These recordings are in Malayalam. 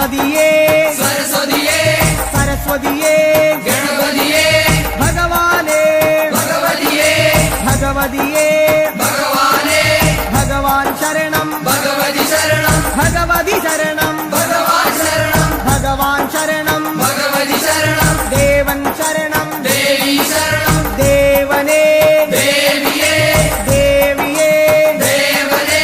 ഗണപതിയേ സരസ്വതിയേ സരസ്വതിയേ ഗണപതിയേ ഭഗവാനേ ഭഗവതിയേ ഭഗവതിയേ ഭഗവാനേ ഭഗവാൻ ശരണം ഭഗവതി ശരണം ഭഗവതി ശരണം ഭഗവാൻ ശരണം ഭഗവാൻ ശരണം ഭഗവതി ശരണം ദേവൻ ശരണം ദേവി ശരണം ദേവനേ ദേവിയേ ദേവിയേ ദേവനേ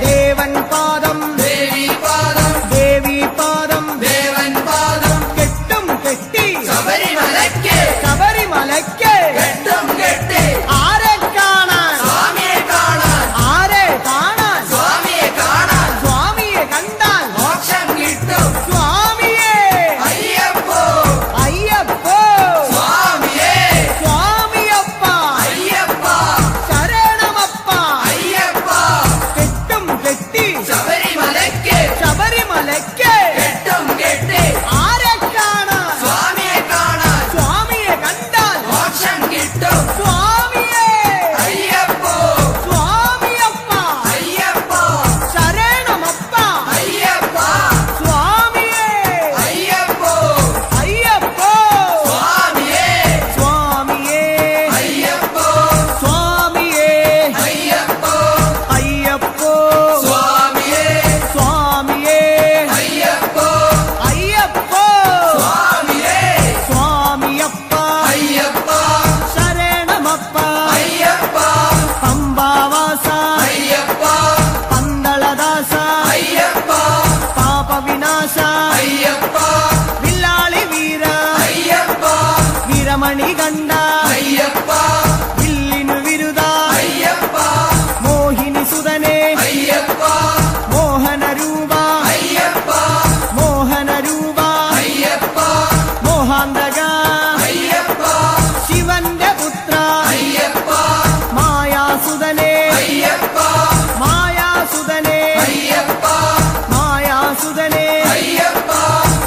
ദേവൻ പാദം ദേവി പാദം ദേവി പാദം ദേവൻ പാദം കെട്ടും കെട്ടി ശബരിമലയ്ക്ക് ശബരിമലയ്ക്ക് കെട്ടും കെട്ടി ആരെ കാണാൻ സ്വാമിയെ കാണാൻ ആരെ കാണാൻ സ്വാമിയെ കാണാൻ സ്വാമിയെ കണ്ടാൽ മോക്ഷം കിട്ടും സ്വാമിയേ അയ്യപ്പോ അയ്യപ്പോ സ്വാമിയേ സ്വാമിയപ്പ അയ്യപ്പ ശരണമപ്പ അയ്യപ്പ കെട്ടും കെട്ടി ശബരിമലയ്ക്ക് ശബരിമലയ്ക്ക് കെട്ടും കെട്ടി ആരെ കാണാൻ സ്വാമിയെ കാണാൻ സ്വാമിയെ കണ്ടാൽ മോക്ഷം കിട്ടും സ്വാമിയേ അയ്യപ്പോ സ്വാമിയപ്പ അയ്യപ്പ ശരണമപ്പ അയ്യപ്പ സ്വാമിയേ അയ്യപ്പോ അയ്യപ്പോ സ്വാമിയേ സ്വാമിയേ അയ്യപ്പോ സ്വാമിയേ അയ്യപ്പോ അയ്യപ്പോ സ്വാമിയേ സ്വാമിയേ അയ്യപ്പോ അയ്യപ്പോ സ്വാമിയേ സ്വാമിയപ്പ അയ്യപ്പ ശരണമപ്പ അയ്യപ്പ പമ്പാവാസ അയ്യപ്പ പന്തളദാസ അയ്യപ്പ പാപവിനാശ അയ്യപ്പ വില്ലാളി വീര അയ്യപ്പ വീരമണി കണ്ട അയ്യപ്പ വില്ലിനു വിരുദ അയ്യപ്പ മോഹിനി സുതനെ അയ്യപ്പ മോഹനരൂപ അയ്യപ്പ മോഹനരൂപ അയ്യപ്പ മോഹാന്തക അയ്യപ്പ ശിവന്റെ പുത്ര അയ്യപ്പ മായാസുതനെ അയ്യപ്പ മായാസുതനെ അയ്യപ്പ മായാസുതനെ അയ്യപ്പ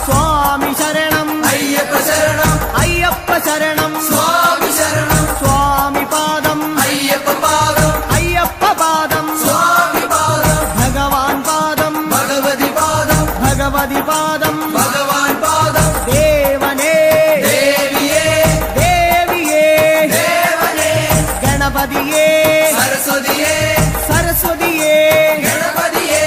സ്വാമി ശരണം അയ്യപ്പ ശരണം അയ്യപ്പ ശരണം സ്വാമി ശരണം സ്വാമി പാദം അയ്യപ്പ പാദം അയ്യപ്പ പാദം സ്വാമി പാദം ഭഗവാൻ പാദം ഭഗവതി പാദം ഭഗവതി പാദം ഭഗവാൻ പാദം ദേവനേ ദേവിയേ ദേവിയേ ദേവനേ ഗണപതിയേ സരസ്വതിയേ സരസ്വതിയേ ഗണപതിയേ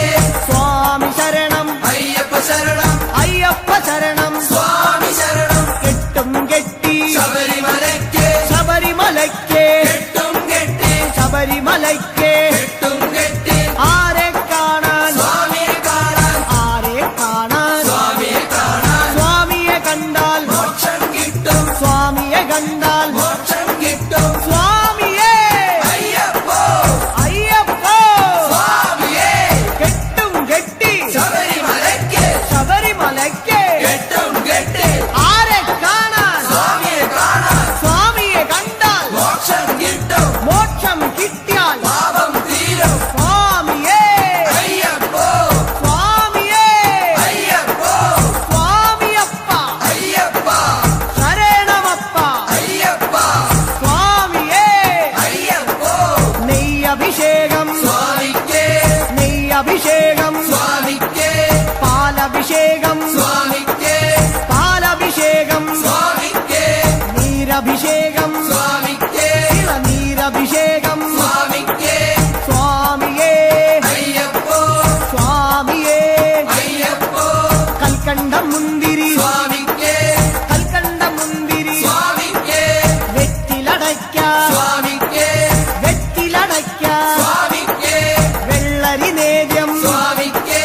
സ്വാമി ശരണം അയ്യപ്പ ശരണം അയ്യപ്പ ശരണം സ്വാമി ശരണം കെട്ടും കെട്ടി ശബരിമലയ്ക്ക് ശബരിമലയ്ക്ക് കെട്ടും കെട്ടി ശബരിമലയ്ക്ക് കെട്ടും കെട്ടി ആരെ കാണാൻ സ്വാമിയെ കാണാൻ ആരെ കാണാൻ സ്വാമിയെ കാണാൻ സ്വാമിയെ കണ്ടാൽ മോക്ഷം കിട്ടും സ്വാമിയെ കണ്ടാൽ മോക്ഷം കിട്ടും സ്വാമിയേ അയ്യപ്പോ അയ്യപ്പോ സ്വാമിയേ കെട്ടും കെട്ടി ശബരിമലയ്ക്ക് ശബരിമലയ്ക്ക് കെട്ടും കെട്ടി ആരെ കാണാൻ സ്വാമിയെ കാണാൻ സ്വാമിയെ കണ്ടാൽ മോക്ഷം കിട്ടും മോക്ഷം കിട്ടിയാൽ പാപം തീരും സ്വാമിയേ അയ്യപ്പോ സ്വാമിയേ അയ്യപ്പോ സ്വാമിയപ്പ അയ്യപ്പ ശരണമപ്പ അയ്യപ്പ സ്വാമിയേ അയ്യപ്പോ നെയ്യഭിഷേകം സ്വാമിക്ക് നെയ്യഭിഷേകം സ്വാമിക്ക് പാലഭിഷേകം സ്വാമിക്ക് പാലഭിഷേകം സ്വാമിക്ക് നീരഭിഷേകം സ്വാമിക്ക് നീരഭിഷേകം സ്വാമിക്ക് സ്വാമിയേ അയ്യപ്പോ സ്വാമിയേ അയ്യപ്പോ കൽക്കണ്ടം മുന്തിരി സ്വാമിക്ക് കൽക്കണ്ടം മുന്തിരി സ്വാമിക്ക് വെറ്റിലടയ്ക്ക സ്വാമിക്ക് വെറ്റിലടയ്ക്ക സ്വാമിക്ക് വെള്ളരി നേദ്യം സ്വാമിക്ക്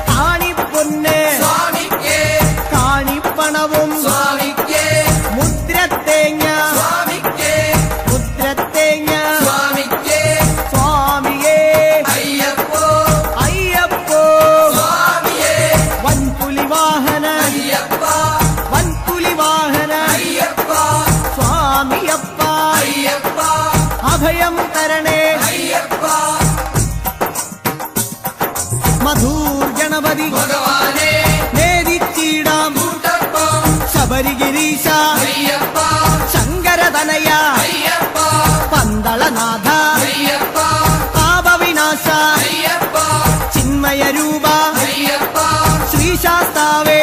കാണിപ്പൊന്ന് സ്വാമിക്ക് കാണിപ്പണവും സ്വാമിക്ക് മുദ്രത്തേങ്ങ സ്വാമിക്ക് മുദ്രത്തേങ്ങ സ്വാമിക്ക് സ്വാമിയേ അയ്യപ്പോ അയ്യപ്പോ സ്വാമിയേ വൻപുലി വാഹന അയ്യപ്പ വൻപുലി വാഹന അയ്യപ്പ സ്വാമിയപ്പ അയ്യപ്പ അഭയം തരണേ അയ്യപ്പ മധൂർ ഗണപതി ഭഗവാനേ നേദിച്ചിടാം കൂട്ടപ്പം ശബരിഗിരീശ അയ്യപ്പ ശങ്കരതനയ അയ്യപ്പ പന്തളനാഥ അയ്യപ്പ പാപവിനാശ അയ്യപ്പ ചിന്മയ രൂപ അയ്യപ്പ ശ്രീശാസ്താവേ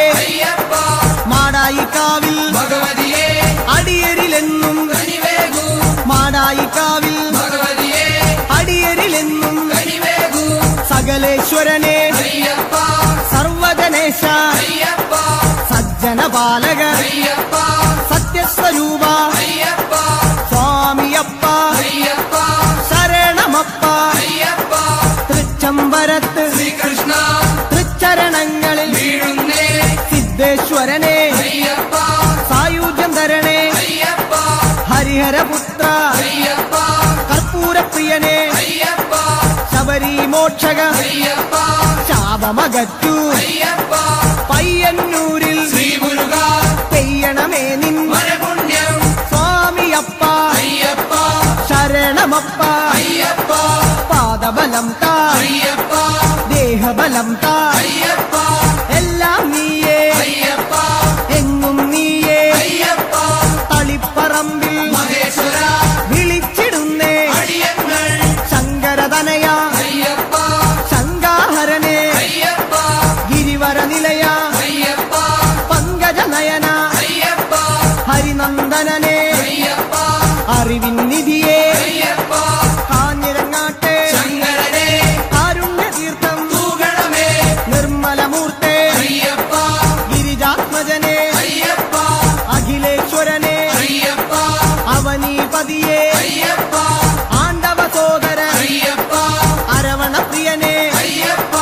സകലേശ്വരനെ അയ്യപ്പ സർവജനേശ അയ്യപ്പ സജ്ജനപാലക അയ്യപ്പ സത്യസ്വരൂപ അയ്യപ്പ സ്വാമിയപ്പ അയ്യപ്പ ശരണമപ്പ അയ്യപ്പ തൃച്ചംബരത്ത് ശ്രീകൃഷ്ണ തൃച്ചരണങ്ങളിൽ വീഴുന്നേ സിദ്ധേശ്വരനെ അയ്യപ്പ സായുജ്യം തരണേ അയ്യപ്പ ഹരിഹരപുത്ര അയ്യപ്പ കർപ്പൂരപ്രിയനെ അയ്യപ്പ ശബരി മോക്ഷക അയ്യപ്പ ശാപമകറ്റു അയ്യപ്പ പയ്യന്നൂരിൽ ശ്രീമുരുക പെയ്യണമേ നിൻ വരപുണ്യം സ്വാമിയപ്പ അയ്യപ്പ ശരണമപ്പ അയ്യപ്പ പാദബലം താ അയ്യപ്പ ദേഹബലം താ അയ്യപ്പ എല്ലാം നീയേ അയ്യപ്പ എങ്ങും നീയേ അയ്യപ്പ തളിപ്പറമ്പിൽ മഹേശ്വര വിളിച്ചിടുന്നേ അടിയങ്ങൾ ശങ്കരതനയ അയ്യപ്പ ശങ്കാഹരനെ അയ്യപ്പ ഗിരിവര നിലയ അയ്യപ്പ പങ്കജനയന അയ്യപ്പ ഹരിനന്ദനനെ അയ്യപ്പ അറിവിൻ നിധിയെ അയ്യപ്പ കാഞ്ഞിരങ്ങാട്ടെ ശങ്കരനെ കാരുണ്യതീർത്ഥം തൂകണമേ നിർമ്മലമൂർത്തെ അയ്യപ്പ ഗിരിജാത്മജനെ അയ്യപ്പ അഖിലേശ്വരനെ അയ്യപ്പ അവനീപതിയെ അയ്യപ്പ ആണ്ടവ സോദര അയ്യപ്പ അരവണപ്രിയനെ അയ്യപ്പ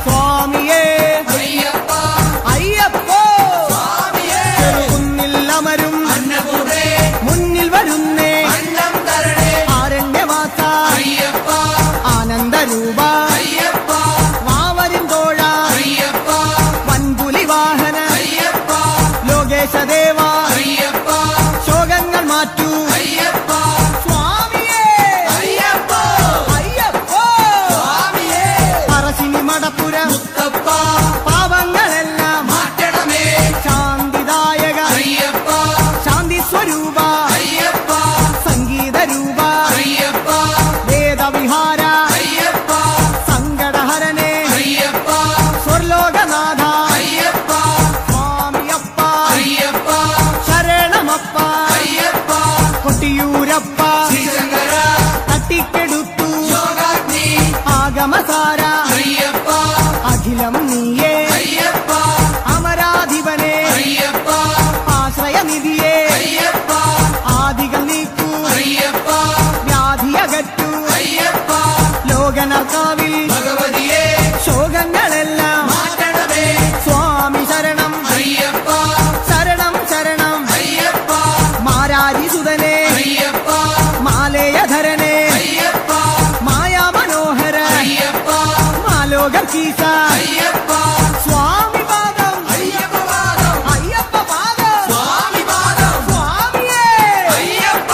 സ്വാമിയേ അയ്യപ്പ അയ്യപ്പോ സ്വാമിയേ ചെറുകുന്നിൽ അമരും അന്നപൂർണേ മുന്നിൽ വരുന്നേ അന്നം തരണേ ആരണ്യവാസ അയ്യപ്പ ആനന്ദരൂപ അയ്യപ്പ വാവരിൻ തോഴ അയ്യപ്പ വൻപുലി വാഹന അയ്യപ്പ ലോകേശദേവ അയ്യപ്പ ശോകങ്ങൾ മാറ്റൂ അയ്യപ്പ സ്വാമിയേ അയ്യപ്പ അയ്യപ്പോ സ്വാമിയേ പറശ്ശിനി മടപ്പുര മുത്തപ്പ പാപങ്ങളെല്ലാം മാറ്റണമേ ശാന്തിദായക അയ്യപ്പ ശാന്തി സ്വരൂപ അയ്യപ്പ സംഗീതരൂപ അയ്യപ്പ വേദവിഹാര അയ്യപ്പ സങ്കടഹരനെ അയ്യപ്പ സ്വർലോകനാഥ അയ്യപ്പ സ്വാമിയപ്പ അയ്യപ്പ ശരണമപ്പ അയ്യപ്പ കൊട്ടിയൂരപ്പ ശ്രീശങ്കര തട്ടിക്കെടുത്തു യോഗാഗ്നി ആഗമസാര അയ്യപ്പ അഖിലം നീയേ അയ്യപ്പ അമരാധിപനെ അയ്യപ്പ ആശ്രയനിധിയെ അയ്യപ്പ ആദികൾ നീക്കൂ അയ്യപ്പ വ്യാധിയകറ്റു അയ്യപ്പ ലോകനർക്കാവിൽ ഭഗവതിയെ ശോകങ്ങളെല്ലാം മാറ്റണമേ സ്വാമി ശരണം അയ്യപ്പ ശരണം ശരണം അയ്യപ്പ മാരാരിസുതനെ അയ്യപ്പ മാലേയധരനെ അയ്യപ്പ മായാമനോഹര അയ്യപ്പ മാലോകീസ അയ്യപ്പ സ്വാമി പാദം അയ്യപ്പ പാദം അയ്യപ്പ പാദം സ്വാമി പാദം സ്വാമിയേ അയ്യപ്പ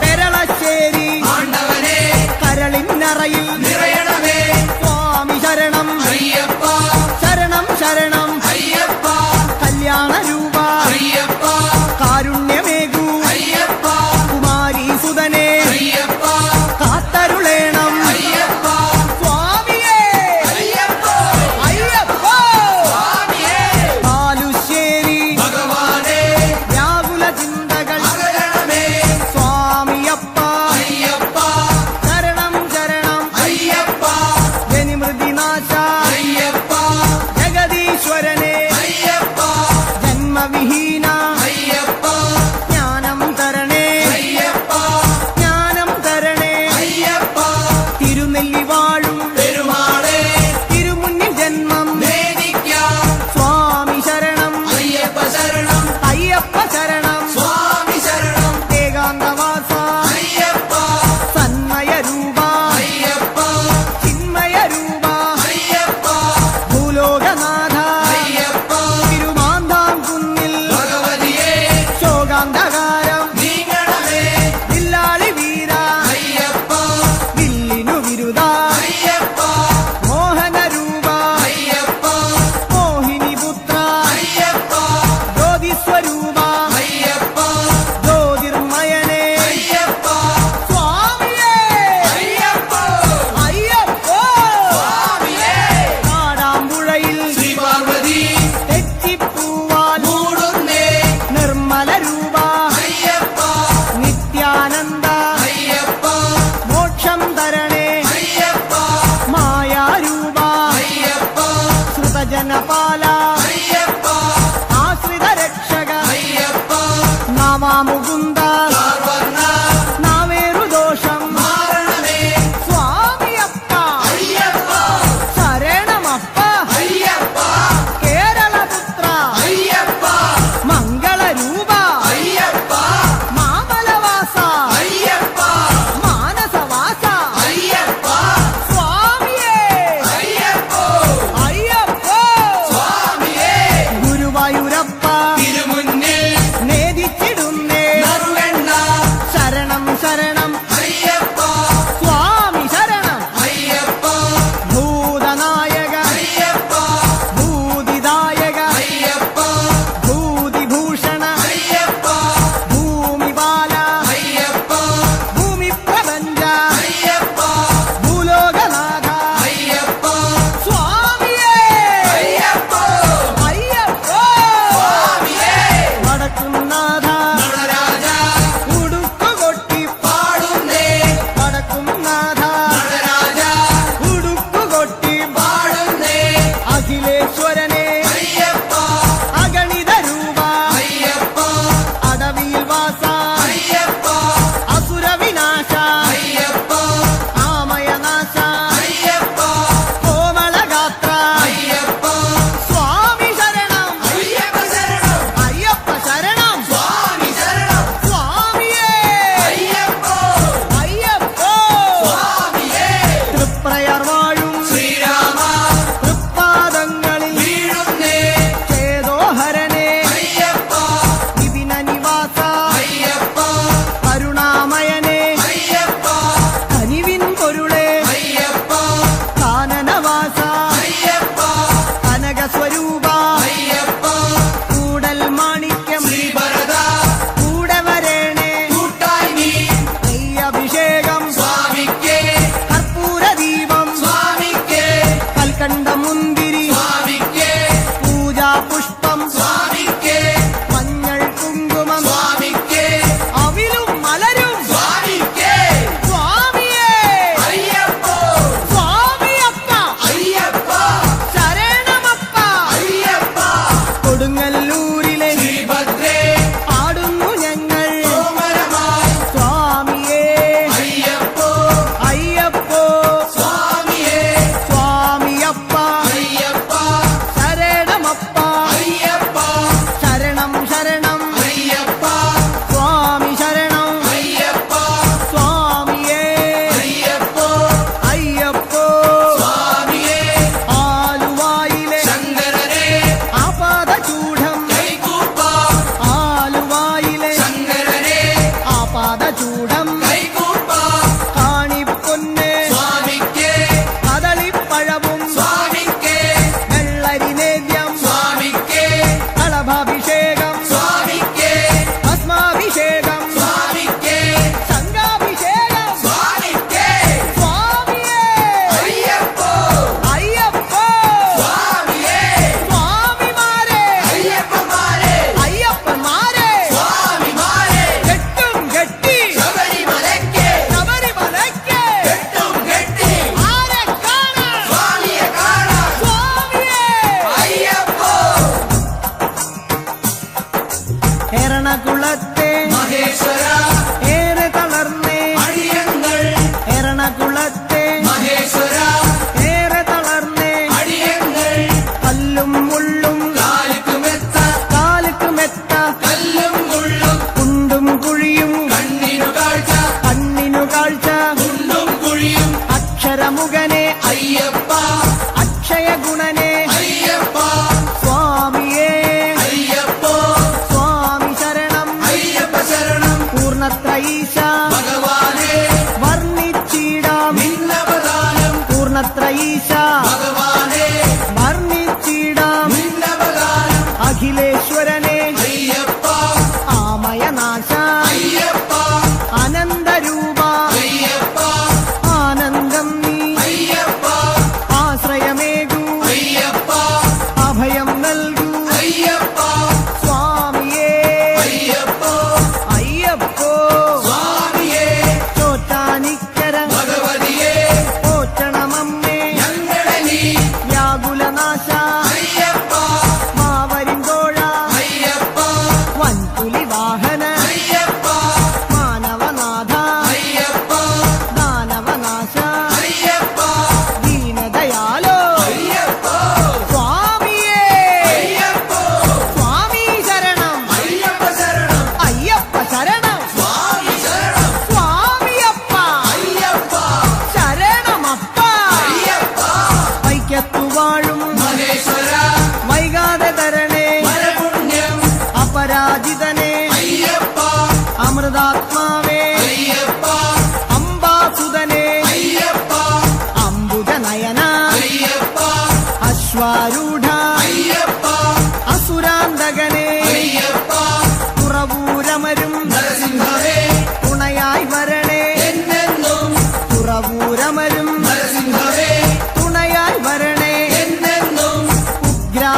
പെരളശ്ശേരി ആണ്ടവനെ കരളിന്നറയിൽ നിറയണമേ സ്വാമി ശരണം അയ്യപ്പ ശരണം ശരണം അയ്യപ്പ കല്യാണരൂപ അയ്യപ്പ കാരുണ്യമേകൂ അയ്യപ്പ കുമാരീസുതനെ അയ്യപ്പ കാത്തരുളേണം അയ്യപ്പ സ്വാമിയേ അയ്യപ്പ ലോകപാല അയ്യപ്പ ആശ്രിത രക്ഷക അയ്യപ്പ നാമാമുകുന്ദ സർവർണ്ണ നാവേറുദോഷം മാരണമേ സ്വാമിയപ്പ അയ്യപ്പ ശരണമപ്പ അയ്യപ്പ കേരളപുത്ര അയ്യപ്പ മംഗളരൂപ അയ്യപ്പ മാമലവാസ അയ്യപ്പ മാനസവാസ അയ്യപ്പ സ്വാമിയേ അയ്യപ്പ അയ്യപ്പോ സ്വാമിയേ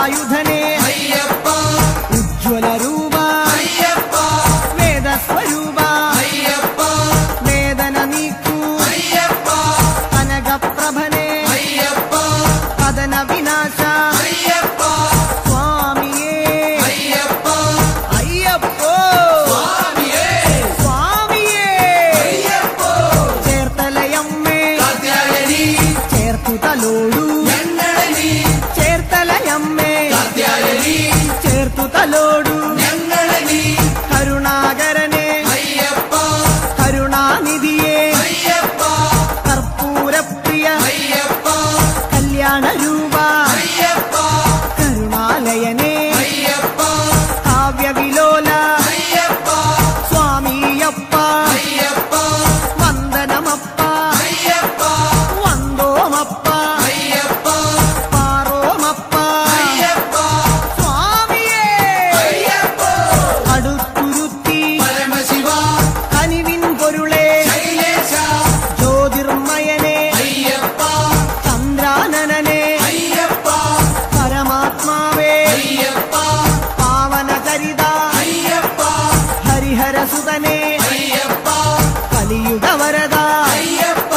സായുധനെ അയ്യപ്പ ഉജ്ജ്വല രൂപ അയ്യപ്പ വേദസ്വരൂപ അയ്യപ്പ വേദന നീക്കൂ അയ്യപ്പ കനകപ്രഭനെ അയ്യപ്പ കഥന വിനാശ അയ്യപ്പ സ്വാമിയേ അയ്യപ്പ അയ്യപ്പോ സ്വാമിയേ സ്വാമിയേ അയ്യപ്പോ ചേർത്തലയമ്മേ കാർത്യായനി ചേർത്തു തലോടൂ ഞങ്ങളെ നീ ചേർത്തലയമ്മേ കാർത്യായനി ചേർത്തു തലോടൂ ഞങ്ങളെ നീ കരുണാകരനെ അയ്യപ്പ കരുണാനിധിയെ അയ്യപ്പ കർപ്പൂരപ്രിയ അയ്യപ്പ കല്യാണ രൂപ അയ്യപ്പ കരുണാലയനെ അയ്യപ്പ കാവ്യവിലോല അയ്യപ്പ സ്വാമിയപ്പ അയ്യപ്പ വന്ദനമപ്പ അയ്യപ്പ വന്ദോമപ്പ അയ്യപ്പ പാറോമപ്പ അയ്യപ്പ സ്വാമിയേ അയ്യപ്പ അടുത്തുരുത്തി പരമശിവ കനിവിൻ പൊരുളെ ശൈലേശ ജ്യോതിർമയനെ അയ്യപ്പ ചന്ദ്രാനനനെ അയ്യപ്പ പരമാത്മാവേ അയ്യപ്പ പാവനചരിത അയ്യപ്പ ഹരിഹരസുതനെ അയ്യപ്പ കലിയുഗവരദ അയ്യപ്പ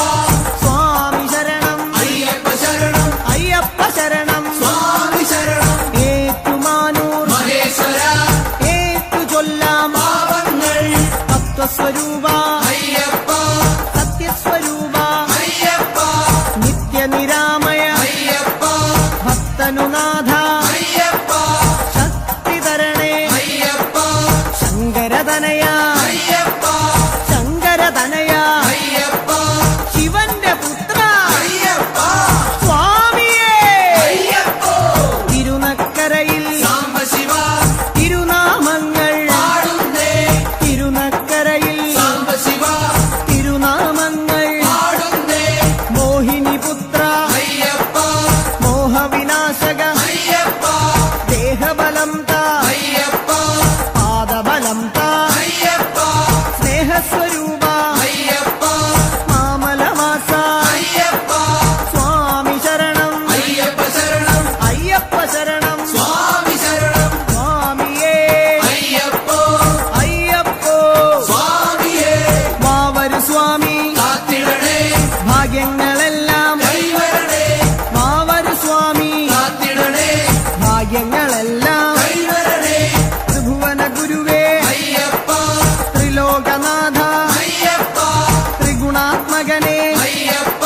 സ്വാമി ശരണം അയ്യപ്പ ശരണം അയ്യപ്പ ശരണം സ്വാമി ശരണം ഏറ്റുമാനൂർ മഹേശ്വര ഏറ്റു ചൊല്ലാം പാവങ്ങൾ തത്വസ്വരൂപ അയ്യപ്പ സത്യസ്വരൂപ അയ്യപ്പ നിത്യനിരാമയ അയ്യപ്പ ഭക്തനുനാഥ അയ്യപ്പ ശക്തിധരണേ അയ്യപ്പ ശങ്കരതനയ അയ്യപ്പ ശങ്കരതനയ അയ്യപ്പ ശിവന്റെ പുത്ര അയ്യപ്പ സ്വാമിയേ അയ്യപ്പ തിരുനക്കരയിൽ സാംബശിവ തിരുനാമങ്ങൾ പാടുന്നേ തിരുനക്കരയിൽ സാംബശിവ തിരുനാമങ്ങൾ പാടുന്നേ മോഹിനിപുത്ര അയ്യപ്പ മോഹവിനാശക അയ്യപ്പ ദേഹബലം താ അയ്യപ്പ പാദബലം താ അയ്യപ്പ സ്നേഹസ്വരൂപ അയ്യപ്പ മാമലവാസ അയ്യപ്പ സ്വാമി ശരണം അയ്യപ്പ ശരണം അയ്യപ്പ ശരണം സ്വാമി ശരണം സ്വാമിയേ അയ്യപ്പ അയ്യപ്പോ സ്വാമിയേ മാവരു സ്വാമി കാത്തിടണേ ഭാഗ്യങ്ങളെല്ലാം കൈവരണേ മാവരു സ്വാമി കാത്തിടണേ ഭാഗ്യങ്ങളെല്ലാം കൈവരണേ ത്രിഭുവന ഗുരുവേ അയ്യപ്പ ത്രിലോകനാഥ അയ്യപ്പ ത്രിഗുണാത്മകനെ അയ്യപ്പ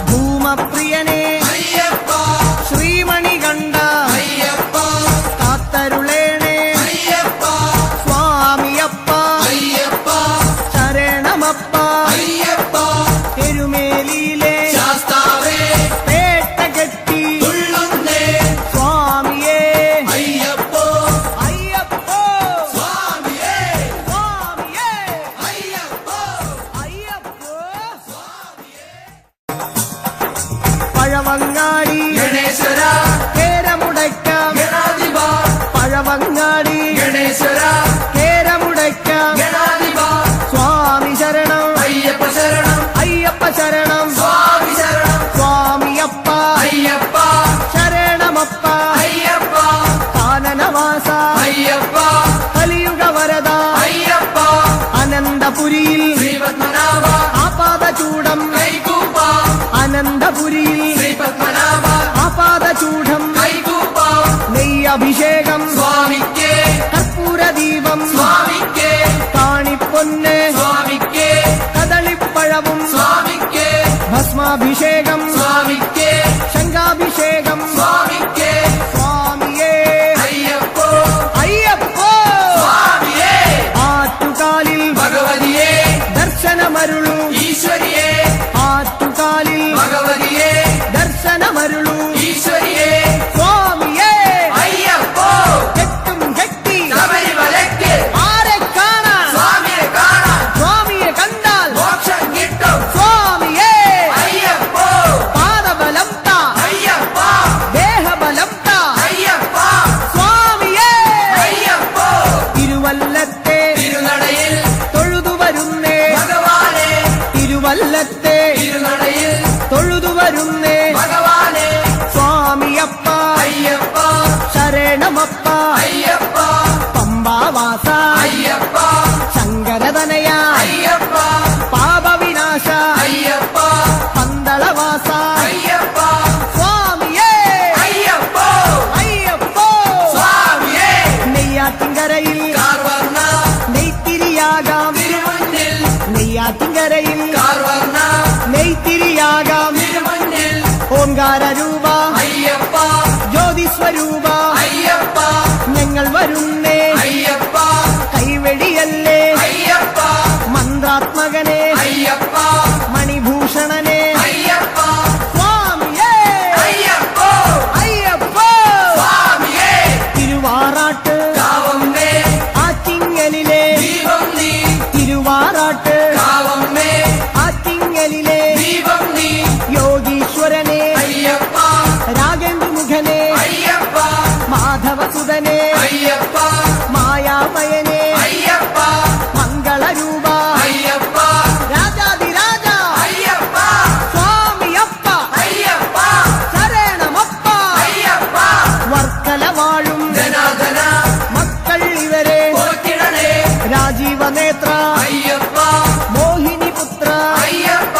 ഭൂമപ്രിയനെ അയ്യപ്പ ശ്രീമണികണ്ഠ അയ്യപ്പ കാത്തരുളേണേ അയ്യപ്പ സ്വാമിയപ്പ അയ്യപ്പ ശരണമപ്പ അയ്യപ്പ എരുമേലിയിലെ ശാസ്താവേ പേട്ടകെട്ടി തുള്ളുന്നേ സ്വാമിയേ അയ്യപ്പോ അയ്യപ്പോ സ്വാമിയേ സ്വാമിയേ അയ്യപ്പോ അയ്യപ്പോ പഴവങ്ങാടി ഗണേശ്വര കേരമുടയ്ക്കാം ഗണാധിപ പഴവങ്ങാടി ഗണേശ്വര കേരമുടയ്ക്കാം ഗണാധിപ സ്വാമി ശരണം അയ്യപ്പ ശരണം അയ്യപ്പ ശരണം സ്വാമി ശരണം സ്വാമിയപ്പ അയ്യപ്പ ശരണമപ്പ അയ്യപ്പ കാനനവാസ അയ്യപ്പ കലിയുഗവരദ അയ്യപ്പ അനന്തപുരിയിൽ ശ്രീപത്മനാഭ ആപാദചൂടം കൈകൂപ്പ അനന്തപുരിയിൽ ശ്രീപത്മനാഭ ആപാദചൂഢം കൈകൂപ്പ നെയ്യഭിഷേകം സ്വാമിക്കേ കർപ്പൂരദീപം സ്വാമിക്കേ കാണിപ്പൊന്ന് സ്വാമിക്കേ കദളിപ്പഴവും സ്വാമിക്കേ ഭസ്മാഭിഷേകം സ്വാമിക്കേ ശംഖാഭിഷേകം സ്വാമിക്കേ സ്വാമിയേ അയ്യപ്പോ അയ്യപ്പോ സ്വാമിയേ ആറ്റുകാലിൽ ഭഗവതിയേ ദർശനമരുളു ഈശ്വരിയേ ആറ്റുകാലിൽ ഭഗവതിയേ ദർശനമരുളു ഈശ്വരിയേ സ്വാമിയേ അയ്യപ്പോ കെട്ടും കെട്ടി ശബരിമലയ്ക്ക് ആരെ കാണാൻ സ്വാമിയെ കാണാൻ സ്വാമിയെ കണ്ടാൽ മോക്ഷം കിട്ടും സ്വാമിയേ അയ്യപ്പോ ശരണമപ്പ അയ്യപ്പ പമ്പാവാസ അയ്യപ്പ ശങ്കരതനയ അയ്യപ്പ പാപവിനാശ അയ്യപ്പ പന്തളവാസ അയ്യപ്പ സ്വാമിയേ അയ്യപ്പോ അയ്യപ്പോ സ്വാമിയേ നെയ്യാറ്റിൻകരയിൽ കാർവർണ്ണ നെയ്ത്തിരിയാകാം തിരുമുന്നിൽ നെയ്യാറ്റിൻകരയിൽ കാർവർണ്ണ നെയ്ത്തിരിയാകാം തിരുമുന്നിൽ ഓംകാര രൂപ അയ്യപ്പ ജ്യോതിസ്വരൂപ അയ്യപ്പ ഞങ്ങൾ വരുന്നേ അയ്യപ്പ കൈവെടിയല്ലേ അയ്യപ്പ മന്ത്രാത്മകനെ അയ്യപ്പ മണിഭൂഷണനെ അയ്യപ്പ സ്വാമിയേ അയ്യപ്പോ അയ്യപ്പോ സ്വാമിയേ തിരുവാറാട്ട് കാവമ്മേ ആറ്റിങ്ങലിലെ ദീപം നീ തിരുവാറാട്ട് കാവമ്മേ ആറ്റിങ്ങലിലെ ദീപം നീ യോഗീശ്വരനെ അയ്യപ്പ രാഗേന്ദ്രമുഖനെ അയ്യപ്പ മാധവസുതനെ അയ്യപ്പ മായാമയനെ അയ്യപ്പ മംഗളരൂപ അയ്യപ്പ രാജാതിരാജ അയ്യപ്പ സ്വാമിയപ്പ അയ്യപ്പ ശരണമപ്പ അയ്യപ്പ വർക്കല വാഴും ധനാധന മക്കൾ ഇവരെ പോറ്റിടണേ രാജീവനേത്ര അയ്യപ്പ മോഹിനിപുത്ര അയ്യപ്പ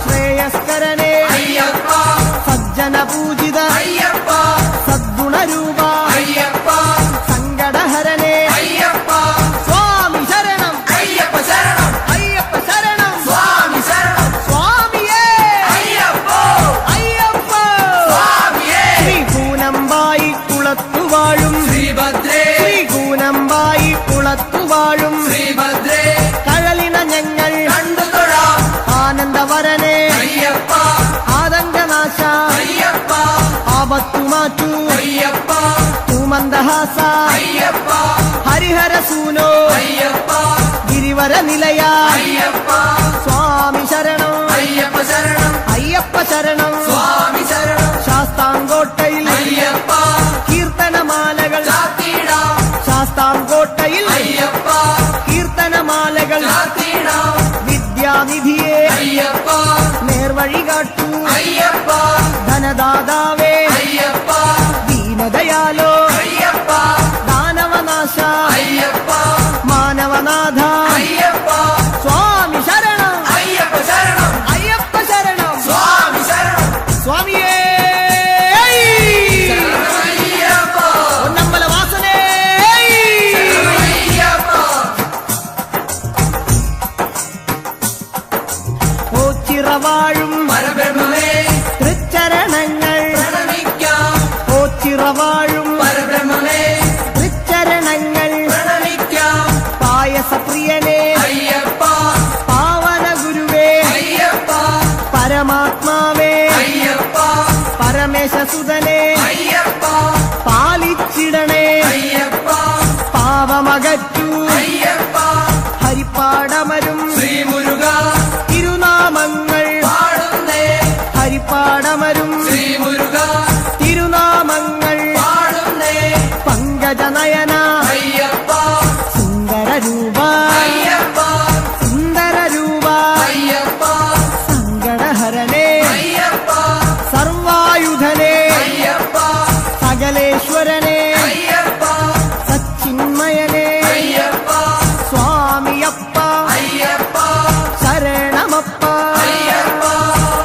ശ്രേയസ്കരനെ അയ്യപ്പ സജ്ജന പൂജിത അയ്യപ്പ സദ്ഗുണരൂപ അയ്യപ്പ സങ്കടഹരനെ അയ്യപ്പ സ്വാമി ശരണം അയ്യപ്പ ശരണം അയ്യപ്പ ശരണം സ്വാമി ശരണം സ്വാമിയേ അയ്യപ്പോ അയ്യപ്പ സ്വാമിയേ ശ്രീകൂനമ്പായി കുളത്തുവാഴും ശ്രീഭദ്രേ ശ്രീകൂനമ്പായി കുളത്തുവാഴും ശ്രീഭദ്രേ കഴലിന ഞങ്ങൾ കണ്ടു തൊഴാം ആനന്ദവരനെ അയ്യപ്പ ആതങ്കനാശ അയ്യപ്പ ആപത്തുമാറ്റു അയ്യപ്പ തൂമന്ദഹാസ അയ്യപ്പ ഹരിഹരസൂനോ അയ്യപ്പ ഗിരിവര നിലയ അയ്യപ്പ സ്വാമി ശരണം അയ്യപ്പ ശരണം അയ്യപ്പ ശരണം സ്വാമി ശരണം ശാസ്താംകോട്ടയിൽ അയ്യപ്പ കീർത്തനമാലകൾ ചാത്തിടാം ശാസ്താംകോട്ടയിൽ അയ്യപ്പ കീർത്തനമാലകൾ ചാത്തിടാം വിദ്യാനിധിയെ അയ്യപ്പ നേർവഴി കാട്ടൂ അയ്യപ്പ ധനദാതാവേ അയ്യപ്പ ദീനദയാലോ അയ്യപ്പ ദാനവനാശ അയ്യപ്പ മാനവനാഥ അയ്യപ്പ സ്വാമി ശരണം അയ്യപ്പ ശരണം അയ്യപ്പ ശരണം സ്വാമി ശരണം സ്വാമിയേ അയ്യപ്പ പൊന്നമ്പല വാസനേ അയ്യപ്പ ഓച്ചിറവാഴും പരബ്രഹ്മമേ തൃച്ചരണങ്ങൾ പ്രണമിക്കാം ഓച്ചിറവാഴും പരബ്രഹ്മമേ തൃച്ചരണങ്ങൾ പ്രണമിക്കാം പായസപ്രിയനെ അയ്യപ്പ പാവന ഗുരുവേ അയ്യപ്പ പരമാത്മാവേ അയ്യപ്പ പരമേശസുതനെ അയ്യപ്പ പാലിച്ചിടണേ അയ്യപ്പ പാവമകറ്റൂ അയ്യപ്പ ഹരിപ്പാടമരും ശ്രീമുരുക തിരുനാമങ്ങൾ പാടുന്നേ ഹരിപ്പാടമരും ശ്രീമുരുക തിരുനാമങ്ങൾ പാടുന്നേ പങ്കജനയന അയ്യപ്പ സുന്ദരരൂപ അയ്യപ്പ സുന്ദരരൂപ അയ്യപ്പ സങ്കടഹരനെ അയ്യപ്പ സർവായുധനെ അയ്യപ്പ സകലേശ്വരനെ അയ്യപ്പ സച്ചിന്മയനെ അയ്യപ്പ സ്വാമിയപ്പ അയ്യപ്പ ശരണമപ്പ അയ്യപ്പ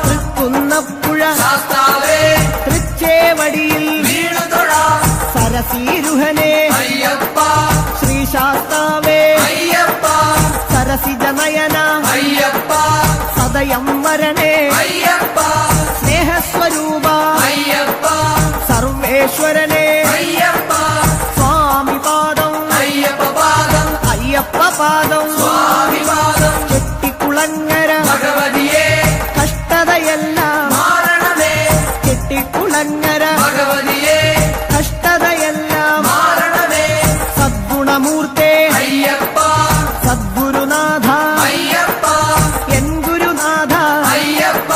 തൃക്കുന്നപ്പുഴ ശാസ്താവേ തൃച്ചേവടിയിൽ വീണു തൊഴാം സരസീരുഹനെ അയ്യപ്പ ശ്രീശാസ്താവേ അയ്യപ്പ സരസിജനയന അയ്യപ്പ സദയം വരണേ അയ്യപ്പ സ്നേഹസ്വരൂപ അയ്യപ്പ സർവേശ്വരനെ അയ്യപ്പ സ്വാമി പാദം അയ്യപ്പ പാദം അയ്യപ്പ പാദം സ്വാമി പാദം ചെട്ടിക്കുളങ്ങര ഭഗവതിയെ കഷ്ടതയെല്ലാം മാരണമേ ചെട്ടിക്കുളങ്ങര ഭഗവതിയെ കഷ്ടതയെല്ലാം മാരണമേ സദ്ഗുണമൂർത്തേ അയ്യപ്പ സദ്ഗുരുനാഥ അയ്യപ്പ എൻ ഗുരുനാഥ അയ്യപ്പ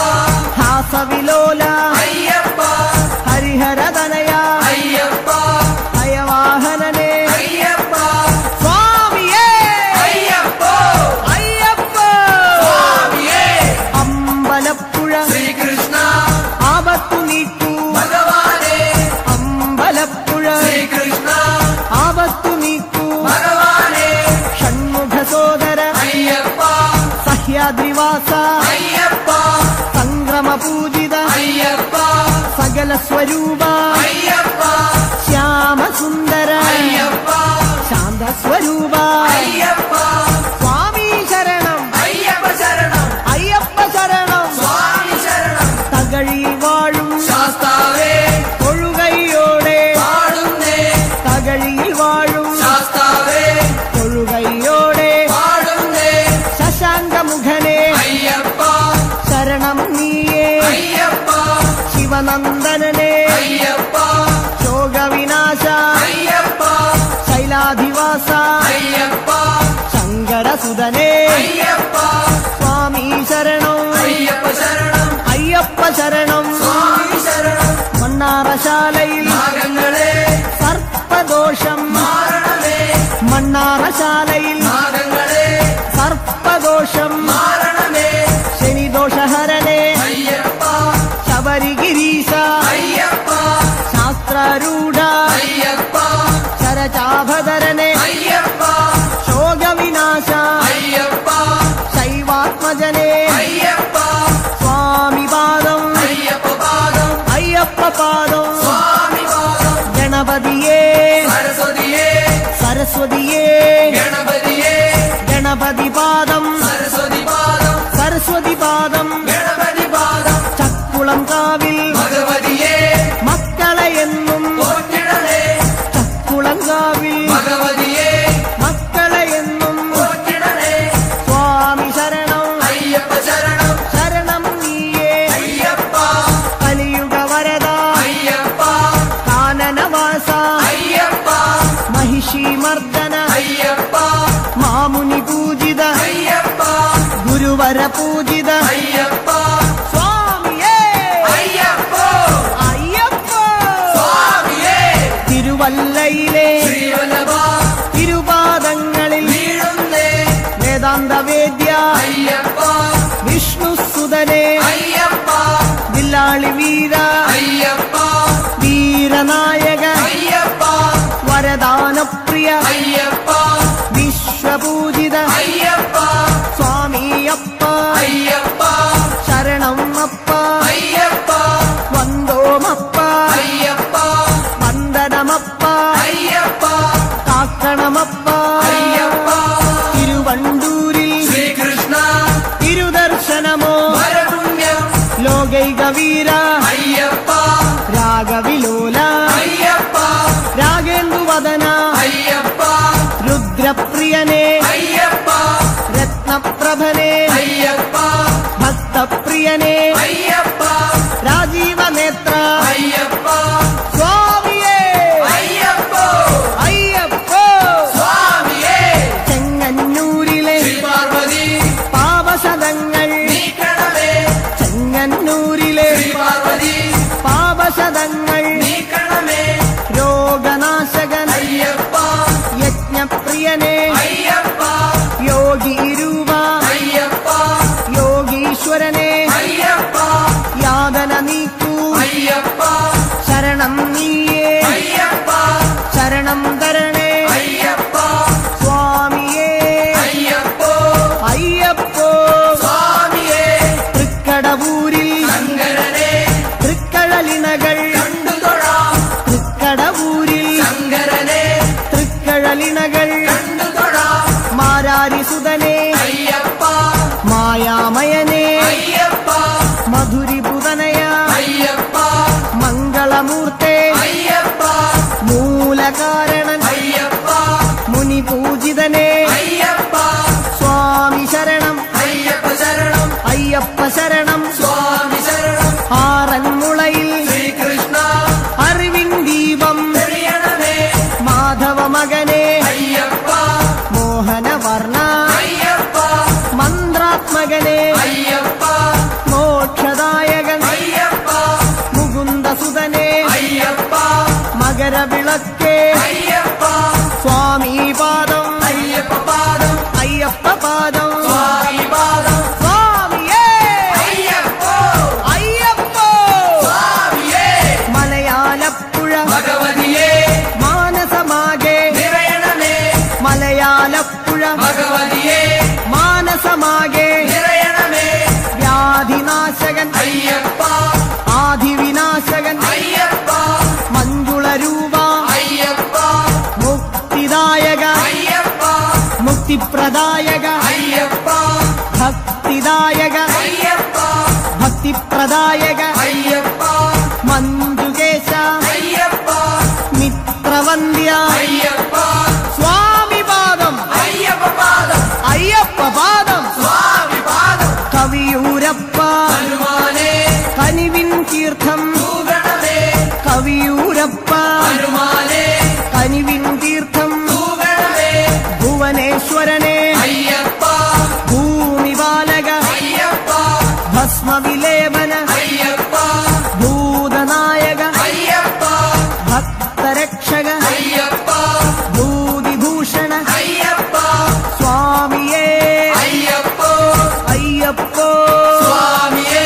കമലസ്വരൂപ അയ്യപ്പ ശ്യാമസുന്ദര അയ്യപ്പ ശാന്തസ്വരൂപ അയ്യപ്പ സ്വാമി ശരണം അയ്യപ്പ ശരണം അയ്യപ്പ ശരണം സ്വാമി ശരണം തകഴി വാഴും ശാസ്താവേ തൊഴുകൈയോടെ പാടുന്നേ തകഴിയിൽ വാഴും ശാസ്താവേ തൊഴുകൈയോടെ പാടുന്നേ ശശാങ്കമുഖനെ അയ്യപ്പ ശരണം നീയേ അയ്യപ്പ ശിവനന്ദനനെ അയ്യപ്പ ശോകവിനാശ അയ്യപ്പ ശൈലാധിവാസ അയ്യപ്പ ശങ്കരസുതനെ അയ്യപ്പ സ്വാമി ശരണം അയ്യപ്പ ശരണം അയ്യപ്പ ശരണം സ്വാമി ശരണം മണ്ണാറശാലയിൽ നാഗങ്ങളെ സർപ്പദോഷം മാറണമേ മണ്ണാറശാലയിൽ നാഗങ്ങളെ സർപ്പദോഷം മാറണമേ ശനിദോഷഹരനെ അയ്യപ്പ ശബരിഗിരീശ അയ്യപ്പ ശാസ്ത്രരൂഢ അയ്യപ്പ ശരചാഭധരനെ അയ്യപ്പ ശോകവിനാശ അയ്യപ്പ ശൈവാത്മജനെ അയ്യപ്പ സ്വാമി പാദം അയ്യപ്പ പാദം അയ്യപ്പ പാദം സ്വാമി പാദം ഗണപതിയേ സരസ്വതിയേ സരസ്വതിയേ ഗണപതിയേ ഗണപതി പാദം സരസ്വതി പാദം സരസ്വതി പാദം ഗണപതി പാദം ചക്കുളം കാവിൽ ഭഗവതിയേ മക്കളെ എന്നും പോറ്റിടണേ ചക്കുളം കാവിൽ ഭഗവതിയേ മക്കളെ എന്നും പോറ്റിടണേ സ്വാമി ശരണം അയ്യപ്പ ശരണം ശരണം നീയേ അയ്യപ്പ കലിയുഗ വരദ അയ്യപ്പ കാനനവാസ അയ്യപ്പ മഹിഷി മർദ്ദന അയ്യപ്പ മാമുനി പൂജിത അയ്യപ്പ ഗുരുവര പൂജിത അയ്യപ്പ സ്വാമിയേ അയ്യപ്പ അയ്യപ്പ സ്വാമിയേ തിരുവല്ലയിലെ ശ്രീവല്ലഭ തിരുപാദങ്ങളിൽ വീഴുന്നേ വേദാന്ത വേദ്യ അയ്യപ്പ വിഷ്ണുസുതനെ അയ്യപ്പ വില്ലാളി വീര അയ്യപ്പ വീരനായക അയ്യപ്പ വരദാനപ്രിയ അയ്യപ്പ വിശ്വപൂജിത അയ്യപ്പ സ്വാമിയപ്പ അയ്യപ്പ ശരണം അപ്പ അയ്യപ്പ വന്ദോമപ്പ അയ്യപ്പ വന്ദനമപ്പ അയ്യപ്പ കാക്കണമപ്പ അയ്യപ്പ തിരുവണ്ടൂരിൽ ശ്രീകൃഷ്ണ തിരുദർശനമോ വരപുണ്യം ലോകൈക വീര അയ്യപ്പ രാഗവിലോല അയ്യപ്പ രാഗേന്ദുവദന അയ്യപ്പ രുദ്രപ്രിയനെ അയ്യപ്പ രത്നപ്രഭനെ അയ്യപ്പ ഭക്തപ്രിയനെ അയ്യപ്പ രാജീവനേത്ര അയ്യപ്പ സ്വാമിയേ അയ്യപ്പ അയ്യപ്പ സ്വാമിയേ ചെങ്ങന്നൂരിലെ ശ്രീപാർവതി പാപശതങ്ങൾ നീക്കണമേ ചെങ്ങന്നൂരിലെ ശ്രീപാർവതി പാപശതങ്ങൾ നീക്കണമേ രോഗനാശകൻ അയ്യപ്പ യജ്ഞപ്രിയനെ അയ്യപ്പ യോഗീരൂപ അയ്യപ്പ യോഗീശ്വരനെ അയ്യപ്പ യാതന നീക്കൂ അയ്യപ്പ ശരണം നീയേ അയ്യപ്പ ശരണം തരണേ അയ്യപ്പ സ്വാമിയേ അയ്യപ്പ അയ്യപ്പോ സ്വാമിയേ തൃക്കടവൂരിൽ ശങ്കരനെ തൃക്കഴലിണകൾ കണ്ടുതൊഴാം തൃക്കടവൂരിൽ ശങ്കരനെ തൃക്കഴലിണകൾ കണ്ടുതൊഴാം മാരാരിസുതനെ അയ്യപ്പ മായാമയനെ അയ്യപ്പ മധുരിപുതനയ അയ്യപ്പ മംഗളമൂർത്തെ അയ്യപ്പ മൂലകാരണൻ അയ്യപ്പ മുനിപൂജിതനെ അയ്യപ്പ സ്വാമി ശരണം അയ്യപ്പ ശരണം അയ്യപ്പ ശരണം സ്വാമി ശരണം ആറന്മുളയിൽ ശ്രീകൃഷ്ണ അറിവിൻ ദീപം തെളിയണമേ മാധവ മകനെ അയ്യപ്പ മോഹനവർണ അയ്യപ്പ മന്ത്രാത്മകനെ അയ്യപ്പ മോക്ഷദായകൻ അയ്യപ്പ മുകുന്ദസുതനെ അയ്യപ്പ മകരവിളക്കേ അയ്യപ്പ സ്വാമി പാദം അയ്യപ്പ പാദം അയ്യപ്പ പാദം സ്വാമി പാദം സ്വാമിയേ അയ്യപ്പ അയ്യപ്പ സ്വാമിയേ മലയാലപ്പുഴ ഭഗവതിയേ മാനസമാകെ നിറയണമേ മലയാലപ്പുഴ ഭഗവതിയേ മാനസമാകെ നിറയണമേ വ്യാധിനാശകൻ അയ്യപ്പ ആദിവിനാശകൻ അയ്യപ്പ ഭക്തിപ്രദായക അയ്യപ്പ ഭക്തിദായക അയ്യപ്പ ഭക്തിപ്രദായക അയ്യപ്പ മഞ്ജുകേശ അയ്യപ്പ മിത്രവന്ദ്യ അയ്യപ്പ സ്വാമി പാദം അയ്യപ്പ പാദം അയ്യപ്പ പാദം സ്വാമി പാദം കവിയൂരപ്പ ഹനുമാനേ കനിവിൻ തീർത്ഥം തൂഗണമേ കവിയൂരപ്പ ഹനുമാനേ കനിവിൻ തീർത്ഥം തൂഗണമേ ഭുവനേശ്വരനെ അയ്യപ്പ ഭൂമിപാലക അയ്യപ്പ ഭസ്മവിലേപന അയ്യപ്പ ഭൂതനായക അയ്യപ്പ ഭക്തരക്ഷക അയ്യപ്പ ഭൂതിഭൂഷണ അയ്യപ്പ സ്വാമിയേ അയ്യപ്പോ അയ്യപ്പോ സ്വാമിയേ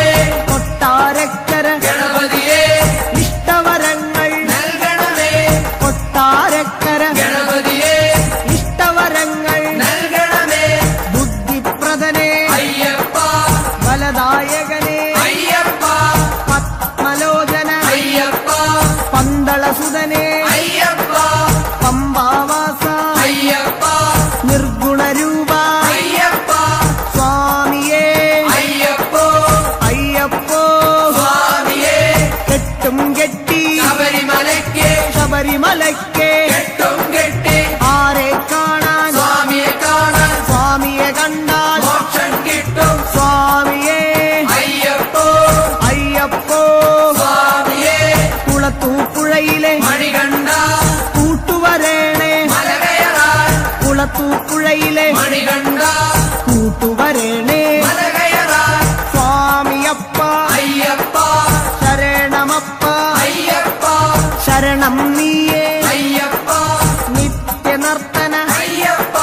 കൊട്ടാരക്കര ഗണപതിയേ ഇഷ്ടവരങ്ങൾ നൽകണമേ കൊട്ടാരക്കര ഗണപതിയേ ഇഷ്ടവരങ്ങൾ നൽകണമേ ബുദ്ധിപ്രദനെ അയ്യപ്പ ബലദായകനെ അയ്യപ്പ പത്മലോചന അയ്യപ്പ പന്തളസുതനെ അയ്യപ്പ പമ്പാവാസ അയ്യപ്പ നിർഗുണരൂപ അയ്യപ്പ സ്വാമിയേ അയ്യപ്പോ അയ്യപ്പോ സ്വാമിയേ കെട്ടും കെട്ടി ശബരിമലയ്ക്ക് ശബരിമലയ്ക്ക് കെട്ടും കെട്ടി ആരെ കാണാൻ സ്വാമിയെ കാണാൻ സ്വാമിയെ കണ്ടാൽ മോക്ഷം കിട്ടും സ്വാമിയേ അയ്യപ്പോ അയ്യപ്പോ സ്വാമിയേ കുളത്തൂപ്പുഴയിലെ മണികണ്ഠ കൂട്ടുവരേണേ മലകയറാൻ കുളത്തൂപ്പുഴയിലെ മണികണ്ഠ കൂട്ടുവരേണേ മലകയറാൻ സ്വാമിയപ്പ അയ്യപ്പ ശരണമപ്പ അയ്യപ്പ ശരണം നീയേ അയ്യപ്പ നിത്യനർത്തന അയ്യപ്പ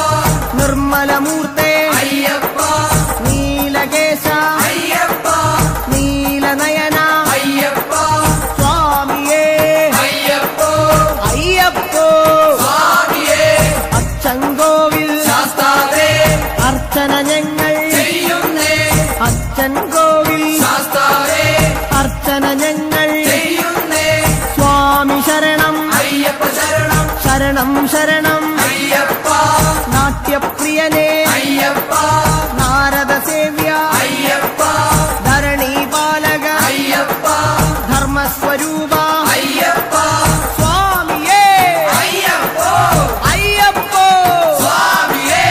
നിർമ്മലമൂർത്തേ അയ്യപ്പ നീലകേശ അയ്യപ്പ നീലനയന അയ്യപ്പ സ്വാമിയേ അയ്യപ്പോ അയ്യപ്പോ സ്വാമിയേ അച്ചൻകോവിൽ ശാസ്താവേ അർച്ചന ഞങ്ങൾ ചെയ്യുന്നേ അച്ഛൻ കോവിൽ ശാസ്താവേ അർച്ചന ഞങ്ങൾ ചെയ്യുന്നേ സ്വാമി ശരണം അയ്യപ്പ ശരണം ശരണം ശരണം അയ്യപ്പ നാട്യപ്രിയനേ അയ്യപ്പ നാരദ സേവ്യ അയ്യപ്പ ധരണീപാലക അയ്യപ്പ ധർമ്മസ്വരൂപ അയ്യപ്പ സ്വാമിയേ അയ്യപ്പോ അയ്യപ്പോ സ്വാമിയേ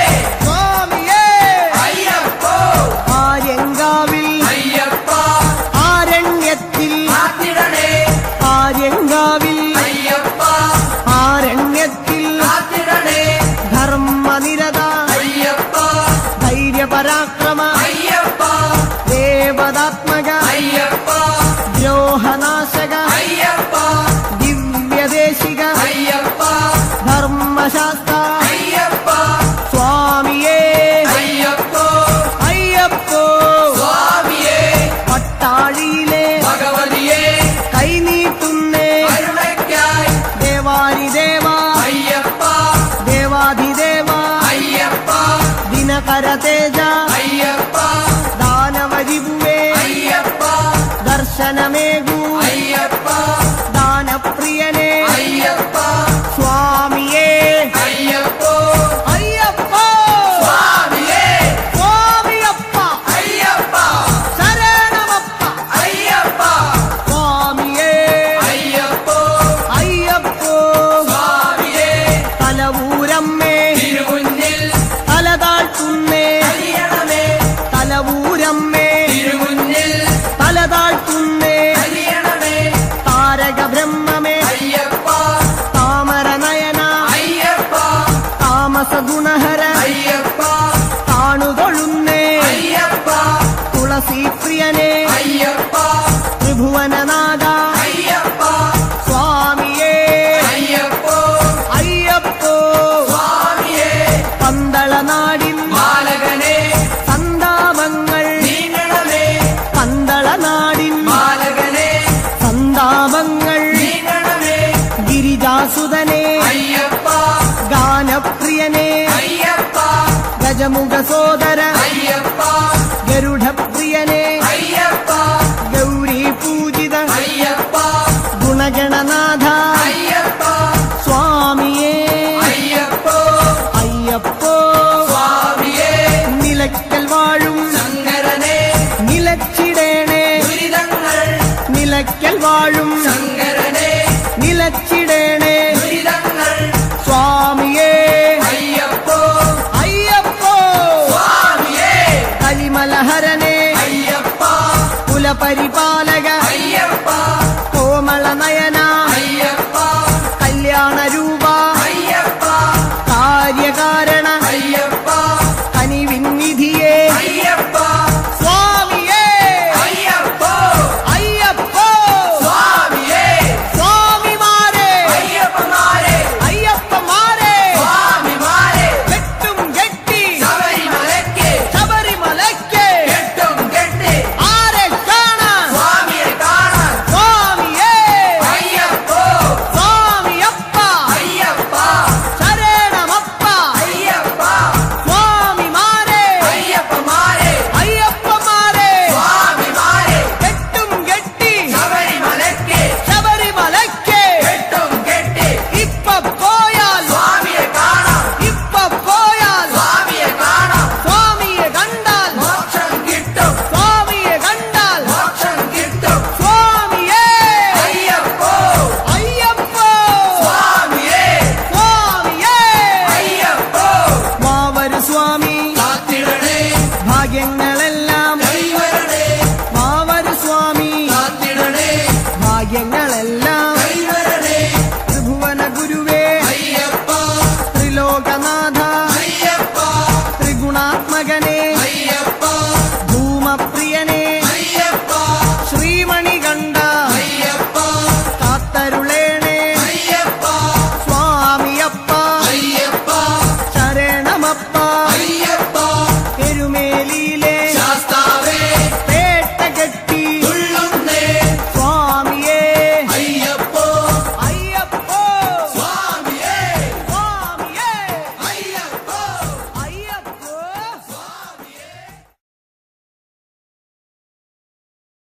സ്വാമിയേ അയ്യപ്പോ ആര്യങ്കാവിൽ അയ്യപ്പ ആരണ്യത്തിൽ കാത്തിടണേ ആര്യങ്കാവിൽ അയ്യപ്പ ആരണ്യത്തിൽ കാത്തിടണേ ധർമ്മനിരത അയ്യപ്പ ധൈര്യപരാക്രമ അയ്യപ്പ ദേവതാത്മക അയ്യപ്പ ദ്രോഹനാശക അയ്യപ്പ ദിവ്യദേശിക അയ്യപ്പ ധർമ്മശാസ്ത്ര അയ്യപ്പ സ്വാമിയേ അയ്യപ്പോ അയ്യപ്പോ സ്വാമിയേ പട്ടാഴിയിലെ ഭഗവതിയേ കൈനീട്ടുന്നേ കരുണയ്ക്കായി ദേവാരിദേവ അയ്യപ്പ ദേവാധിദേവ അയ്യപ്പ ദിനകര തേജ അയ്യപ്പ ദാനവരിഭുവേ അയ്യപ്പ ദർശനമേകൂ അയ്യപ്പ ദാനപ്രിയനേ അയ്യപ്പ സ്വാമിയേ അയ്യപ്പോ അയ്യപ്പോ സ്വാമിയേ സ്വാമിയപ്പ അയ്യപ്പ ശരണമപ്പ അയ്യപ്പ സ്വാമിയേ അയ്യപ്പോ അയ്യപ്പോ സ്വാമിയേ തലവൂരമ്മേ തിരുമുന്നിൽ തലതാഴ്ത്തുന്നേ അലിയണമേ തലവൂരമ്മേ തിരുമുന്നിൽ തലതാഴ്ത്തുന്നേ അലിയണമേ താരക ബ്രഹ്മമേ അയ്യപ്പ താമരനയന അയ്യപ്പ താമസഗുണഹര അയ്യപ്പ താണുതൊഴുന്നേ അയ്യപ്പ തുളസീപ്രിയനേ അയ്യപ്പ ത്രിഭുവനനാഥ അയ്യപ്പ സ്വാമിയേ അയ്യപ്പോ അയ്യപ്പോ സ്വാമിയേ പന്തളനാടിൻ ബാലകനെ സന്താപങ്ങൾ നീങ്ങണമേ പന്തളനാടിൻ ബാലകനെ സന്താപങ്ങൾ നീങ്ങണമേ ഗിരിജാസുതനേ അയ്യപ്പ ഗാനപ്രിയനേ അയ്യപ്പ ഗജമുഖ സോദര അയ്യപ്പ